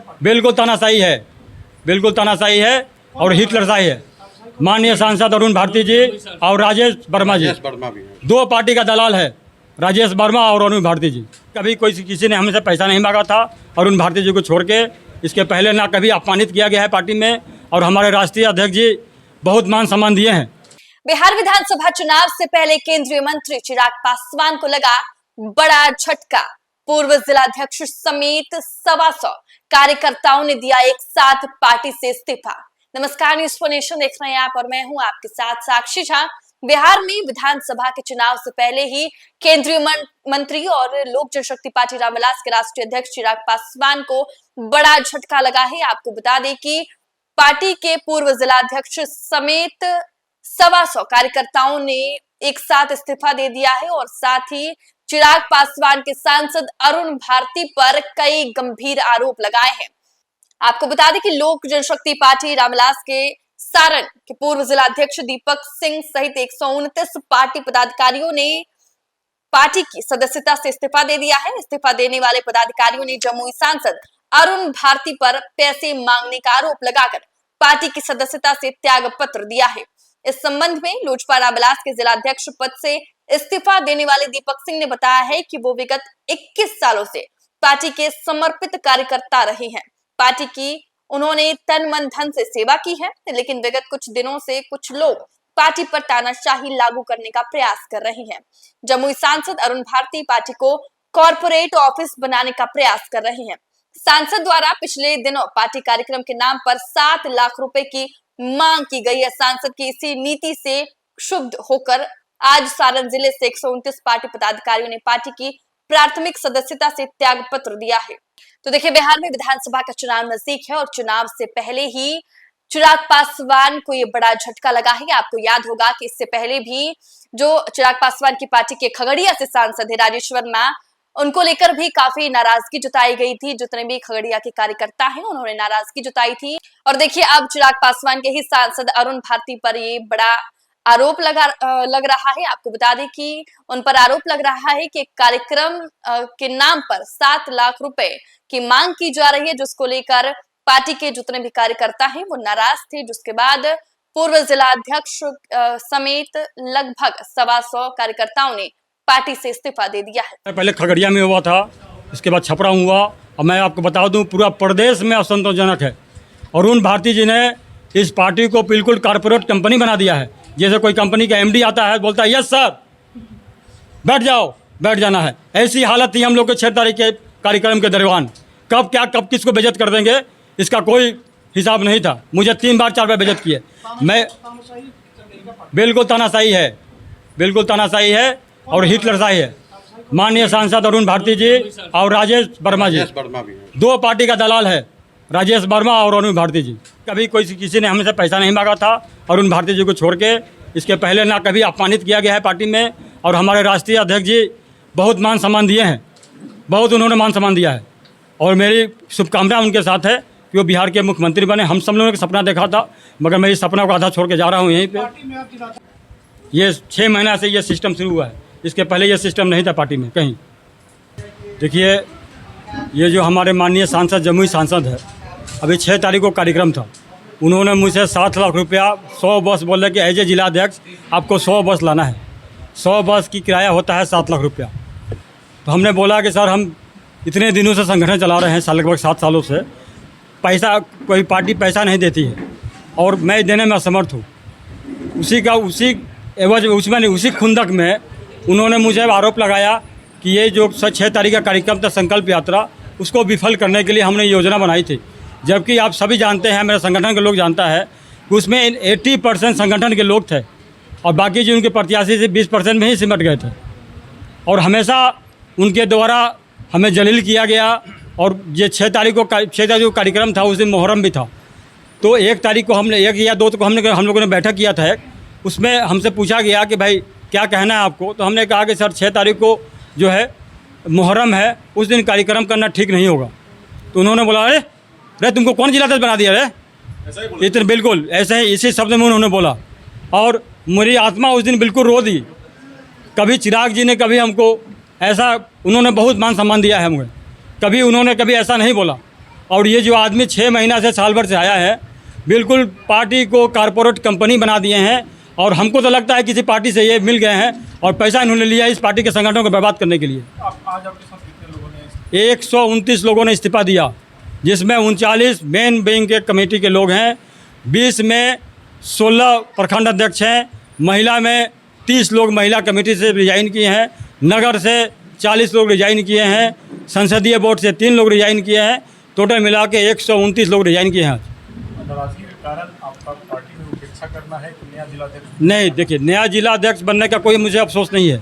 बिल्कुल तानाशाही है, बिल्कुल तानाशाही है और हिटलरशाही है। माननीय सांसद अरुण भारती जी और राजेश वर्मा जी, दो पार्टी का दलाल है, राजेश वर्मा और अरुण भारती जी। कभी कोई किसी ने हमसे पैसा नहीं मांगा था अरुण भारती जी को छोड़ के। इसके पहले ना कभी अपमानित किया गया है पार्टी में, और हमारे राष्ट्रीय अध्यक्ष जी बहुत मान सम्मान दिए हैं। बिहार विधानसभा चुनाव से पहले केंद्रीय मंत्री चिराग पासवान को लगा बड़ा झटका। पूर्व जिलाध्यक्ष समेत 125 कार्यकर्ताओं ने दिया एक साथ पार्टी से इस्तीफा। नमस्कार, न्यूज़ फॉर नेशन देख रहे हैं आप और मैं हूं आपके साथ साक्षी झा। बिहार में विधानसभा के चुनाव से पहले ही केंद्रीय मंत्री और लोक जनशक्ति पार्टी रामविलास के राष्ट्रीय अध्यक्ष चिराग पासवान को बड़ा झटका लगा है। आपको बता दें कि पार्टी के पूर्व जिलाध्यक्ष समेत 125 कार्यकर्ताओं ने एक साथ इस्तीफा दे दिया है और साथ ही चिराग पासवान के सांसद अरुण भारती पर कई गंभीर आरोप लगाए हैं। आपको बता दें कि लोक जनशक्ति पार्टी रामविलास के सारण के पूर्व जिलाध्यक्ष दीपक सिंह सहित 129 पार्टी पदाधिकारियों ने पार्टी की सदस्यता से इस्तीफा दे दिया है। इस्तीफा देने वाले पदाधिकारियों ने जमुई सांसद अरुण भारती पर पैसे मांगने का आरोप लगाकर पार्टी की सदस्यता से त्याग पत्र दिया है। इस संबंध में लोजपा रामविलास के जिलाध्यक्ष पद से इस्तीफा देने वाले दीपक सिंह ने बताया है कि वो विगत 21 सालों से पार्टी के समर्पित कार्यकर्ता रहे हैं। पार्टी की उन्होंने तन मन धन से सेवा की है, लेकिन विगत कुछ दिनों से कुछ लोग पार्टी पर तानाशाही लागू करने का प्रयास कर रहे हैं। जमुई सांसद अरुण भारती पार्टी को कॉर्पोरेट ऑफिस बनाने का प्रयास कर रहे हैं। सांसद द्वारा पिछले दिनों पार्टी कार्यक्रम के नाम पर 7 लाख रुपए की मांग की गई है। सांसद की इसी नीति से क्षुब्ध होकर आज सारण जिले से 129 पार्टी पदाधिकारियों ने पार्टी की प्राथमिक सदस्यता से त्याग पत्र दिया है। तो देखिए, बिहार में विधानसभा का चुनाव नजदीक है और चुनाव से पहले ही चिराग पासवान को ये बड़ा झटका लगा है। आपको याद होगा कि इससे पहले भी जो चिराग पासवान की पार्टी के खगड़िया से सांसद है राजेश वर्मा, उनको लेकर भी काफी नाराजगी जताई गई थी। जितने भी खगड़िया के कार्यकर्ता हैं उन्होंने नाराजगी जताई थी। और देखिए, अब चिराग पासवान के ही सांसद अरुण भारती पर ये बड़ा आरोप लग रहा है। आपको बता दें कि उन पर आरोप लग रहा है कि कार्यक्रम के नाम पर 7 लाख रुपए की मांग की जा रही है, जिसको लेकर पार्टी के जितने भी कार्यकर्ता हैं वो नाराज थे। जिसके बाद पूर्व जिलाध्यक्ष समेत लगभग 125 कार्यकर्ताओं ने पार्टी से इस्तीफा दे दिया है। पहले खगड़िया में हुआ था, इसके बाद छपरा हुआ, और मैं आपको बता दूं पूरा प्रदेश में असंतोषजनक है। अरुण भारती जी ने इस पार्टी को बिल्कुल कारपोरेट कंपनी बना दिया है। जैसे कोई कंपनी का एमडी आता है, बोलता है यस सर, बैठ जाओ, बैठ जाना है। ऐसी हालत थी हम लोग के 6 तारीख के कार्यक्रम के दरमियान। कब क्या कब किसको बेइज्जत कर देंगे इसका कोई हिसाब नहीं था। मुझे 3 बार 4 बार बेइज्जत किए। मैं बिल्कुल तानाशाही है, बिल्कुल तानाशाही है और हिटलरशाही है। माननीय सांसद अरुण भारती जी और राजेश वर्मा जी, दो पार्टी का दलाल है, राजेश वर्मा और अरुण भारती जी। कभी कोई किसी ने हमसे पैसा नहीं मांगा था अरुण भारती जी को छोड़ के। इसके पहले ना कभी अपमानित किया गया है पार्टी में, और हमारे राष्ट्रीय अध्यक्ष जी बहुत मान सम्मान दिए हैं, बहुत उन्होंने मान सम्मान दिया है। और मेरी शुभकामना उनके साथ है कि वो बिहार के मुख्यमंत्री बने। हम सब लोगों ने सपना देखा था, मगर मैं इस सपना को आधा छोड़ के जा रहा हूँ यहीं पे। ये 6 महीना से ये सिस्टम शुरू हुआ है, इसके पहले ये सिस्टम नहीं था पार्टी में कहीं। देखिए, ये जो हमारे माननीय सांसद जमुई सांसद है, अभी 6 तारीख को कार्यक्रम था, उन्होंने मुझसे 7 लाख रुपया 100 बस बोले कि एज ए जिलाध्यक्ष आपको 100 बस लाना है। 100 बस की किराया होता है 7 लाख रुपया। तो हमने बोला कि सर, हम इतने दिनों से संगठन चला रहे हैं, लगभग 7 सालों से, पैसा कोई पार्टी पैसा नहीं देती है और मैं देने में असमर्थ हूँ। उसी खुंदक में उन्होंने मुझे आरोप लगाया कि ये जो 6 तारीख का कार्यक्रम था संकल्प यात्रा, उसको विफल करने के लिए हमने योजना बनाई थी। जबकि आप सभी जानते हैं, मेरे संगठन के लोग जानता है कि उसमें 80% संगठन के लोग थे और बाकी जो उनके प्रत्याशी से 20% में ही सिमट गए थे। और हमेशा उनके द्वारा हमें जलील किया गया। और ये 6 तारीख को कार्यक्रम था, उस दिन मुहर्रम भी था। तो 1 तारीख को हमने 1 या 2 को हम लोगों ने बैठक किया था। उसमें हमसे पूछा गया कि भाई क्या कहना है आपको। तो हमने कहा कि सर, 6 तारीख को जो है मुहर्रम है, उस दिन कार्यक्रम करना ठीक नहीं होगा। तो उन्होंने बोला, अरे तुमको कौन जिलाध्यक्ष बना दिया रे? इतने बिल्कुल ऐसे ही इसी शब्द में उन्होंने बोला। और मेरी आत्मा उस दिन बिल्कुल रो दी। कभी चिराग जी ने कभी हमको ऐसा, उन्होंने बहुत मान सम्मान दिया है हमें, कभी उन्होंने कभी ऐसा नहीं बोला। और ये जो आदमी 6 महीना से साल भर से आया है, बिल्कुल पार्टी को कारपोरेट कंपनी बना दिए हैं। और हमको तो लगता है किसी पार्टी से ये मिल गए हैं और पैसा इन्होंने लिया इस पार्टी के संगठनों को बर्बाद करने के लिए। आज आपके साथ कितने लोगों ने 129 लोगों ने इस्तीफा दिया, जिसमें 39 मेन बैंक के कमेटी के लोग हैं, 20 में 16 प्रखंड अध्यक्ष हैं, महिला में 30 लोग महिला कमेटी से रिजाइन किए हैं, नगर से 40 लोग रिजाइन किए हैं, संसदीय बोर्ड से 3 लोग रिजाइन किए हैं। टोटल मिला के 129 लोग रिजाइन किए हैं। नाराजगी के कारण आपका पार्टी में उपेक्षा करना है कि नया जिलाध्यक्ष? नहीं, देखिए, नया जिला अध्यक्ष बनने का कोई मुझे अफसोस नहीं है।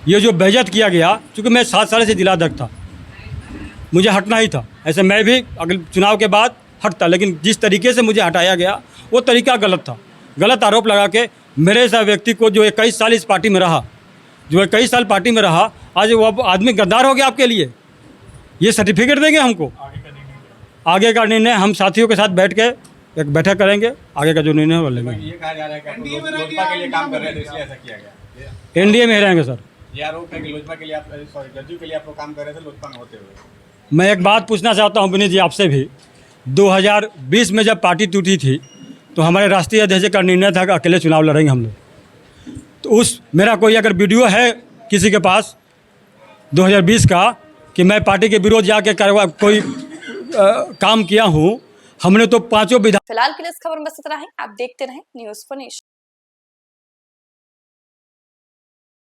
ये जो बेइज्जत किया गया, चूँकि मैं 7 साल से जिला अध्यक्ष था, मुझे हटना ही था। ऐसे मैं भी अगले चुनाव के बाद हटता, लेकिन जिस तरीके से मुझे हटाया गया वो तरीका गलत था। गलत आरोप लगा के मेरे ऐसा व्यक्ति को जो 21 साल इस पार्टी में रहा, जो 21 साल पार्टी में रहा, आज वो आदमी गद्दार हो गया आपके लिए। ये सर्टिफिकेट देंगे हमको? आगे का निर्णय क्या? आगे का निर्णय हम साथियों के साथ बैठ के एक बैठक करेंगे, आगे का जो निर्णय है वो लेंगे। ये कहा जा रहा है कि आप लोजपा के लिए काम कर रहे थे, इसलिए ऐसा किया गया। एनडीए में ही रहेंगे सर। ये आरोप है कि लोजपा के लिए आप, सॉरी, जदयू के लिए आप लोग काम कर रहे थे लोजपा में होते हुए। मैं एक बात पूछना चाहता हूँ विनीत जी आपसे भी। 2020 में जब पार्टी टूटी थी तो हमारे राष्ट्रीय अध्यक्ष का निर्णय था कि अकेले चुनाव लड़ेंगे हम लोग। तो उस मेरा कोई अगर वीडियो है किसी के पास 2020 का कि मैं पार्टी के विरोध जाके कोई काम किया हूँ, हमने तो 5 विधान। फिलहाल के लिए इस खबर में बस इतना ही। आप देखते रहें न्यूज़ फॉर नेशन।